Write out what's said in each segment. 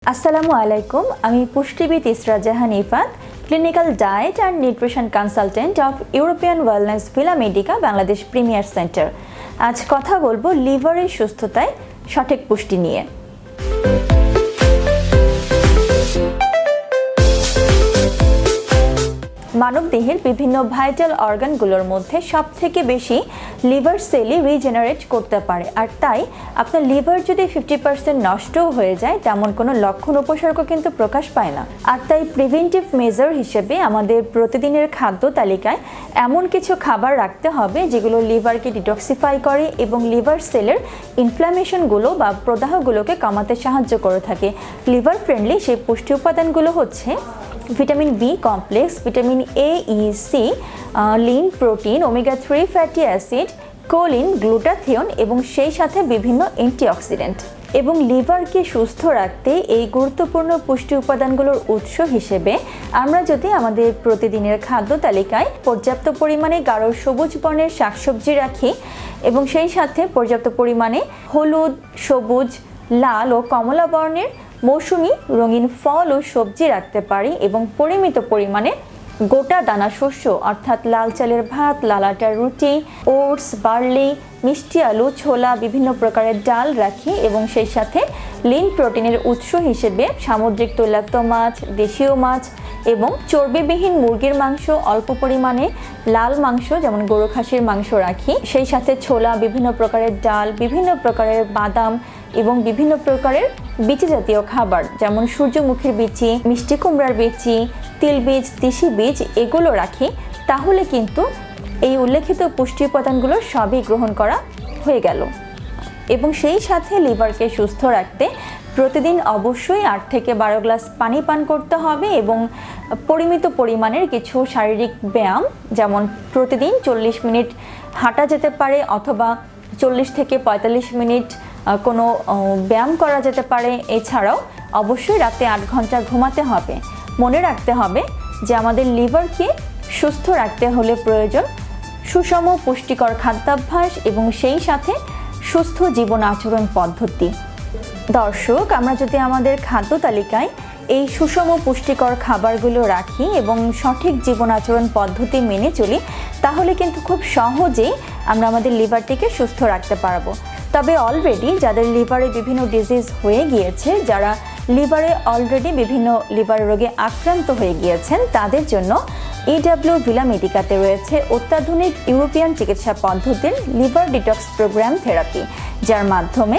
আসসালামু আলাইকুম, আমি পুষ্টিবিদ Israt Jahan Ifat, clinical diet and nutrition consultant of European wellness Villa Medica Bangladesh premier centre. আজ কথা বলবো লিভারের সুস্থতায় সঠিক পুষ্টি নিয়ে। মানবদেহের বিভিন্ন ভাইটাল অর্গানগুলোর মধ্যে সবথেকে বেশি লিভার সেলই রিজেনারেট করতে পারে, আর তাই আপনার লিভার যদি 50% নষ্টও হয়ে যায় তেমন কোনো লক্ষণ উপসর্গ কিন্তু প্রকাশ পায় না। আর তাই প্রিভেন্টিভ মেজার হিসেবে আমাদের প্রতিদিনের খাদ্য তালিকায় এমন কিছু খাবার রাখতে হবে যেগুলো লিভারকে ডিটক্সিফাই করে এবং লিভার সেলের ইনফ্ল্যামেশনগুলো বা প্রদাহগুলোকে কমাতে সাহায্য করে থাকে। লিভার ফ্রেন্ডলি সেই পুষ্টি উপাদানগুলো হচ্ছে vitamin B complex, vitamin A, E, C, lean protein, omega 3 fatty acid, choline, glutathione এবং সেই সাথে বিভিন্ন অ্যান্টিঅক্সিডেন্ট। এবং লিভারকে সুস্থ রাখতে এই গুরুত্বপূর্ণ পুষ্টি উপাদানগুলোর উৎস হিসেবে আমরা যদি আমাদের প্রতিদিনের খাদ্য তালিকায় পর্যাপ্ত পরিমাণে গাঢ় সবুজ বর্ণের শাকসবজি রাখি এবং সেই সাথে পর্যাপ্ত পরিমাণে হলুদ, সবুজ, লাল ও কমলা বর্ণের মৌসুমি রঙিন ফল ও সবজি রাখতে পারি এবং পরিমিত পরিমাণে গোটা দানা শস্য অর্থাৎ লাল চালের ভাত, লাল আটার রুটি, ওটস, বার্লি, মিষ্টি আলু, ছোলা, বিভিন্ন প্রকারের ডাল রাখি এবং সেই সাথে লিন প্রোটিনের উৎস হিসেবে সামুদ্রিক তৈলাক্ত মাছ, দেশীয় মাছ এবং চর্বিবিহীন মুরগির মাংস, অল্প পরিমাণে লাল মাংস যেমন গরু খাসির মাংস রাখি। সেই সাথে ছোলা, বিভিন্ন প্রকারের ডাল, বিভিন্ন প্রকারের বাদাম এবং বিভিন্ন প্রকারের বীজ জাতীয় খাবার যেমন সূর্যমুখীর বিচি, মিষ্টি কুমড়ার বিচি, তিল বীজ, তিসি বীজ এগুলো রাখি। তাহলে কিন্তু এই উল্লেখিত পুষ্টি উপাদানগুলো সবই গ্রহণ করা হয়ে গেল। এবং সেই সাথে লিভারকে সুস্থ রাখতে প্রতিদিন অবশ্যই 8 থেকে 12 গ্লাস পানি পান করতে হবে এবং পরিমিত পরিমাণের কিছু শারীরিক ব্যায়াম যেমন প্রতিদিন 40 মিনিট হাঁটা যেতে পারে অথবা 40 থেকে 45 মিনিট কোনো ব্যায়াম করা যেতে পারে। এছাড়াও অবশ্যই রাতে 8 ঘন্টা ঘুমাতে হবে। মনে রাখতে হবে যে আমাদের লিভারকে সুস্থ রাখতে হলে প্রয়োজন সুষম পুষ্টিকর খাদ্যাভ্যাস এবং সেই সাথে সুস্থ জীবন আচরণ পদ্ধতি। দর্শক, আমরা যদি আমাদের খাদ্য তালিকায় এই সুষম পুষ্টিকর খাবারগুলো রাখি এবং সঠিক জীবন আচরণ পদ্ধতি মেনে চলি তাহলে কিন্তু খুব সহজেই আমরা আমাদের লিভারটিকে সুস্থ রাখতে পারবো। তবে অলরেডি যাদের লিভারে বিভিন্ন ডিজিজ হয়ে গিয়েছে, যারা লিভারে অলরেডি বিভিন্ন লিভার রোগে আক্রান্ত হয়ে গিয়েছেন, তাদের জন্য ভিলা মেডিকাতে রয়েছে অত্যাধুনিক ইউরোপিয়ান চিকিৎসা পদ্ধতির লিভার ডিটক্স প্রোগ্রাম থেরাপি, যার মাধ্যমে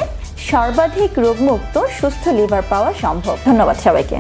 সর্বাধিক রোগমুক্ত সুস্থ লিভার পাওয়া সম্ভব। ধন্যবাদ সবাইকে।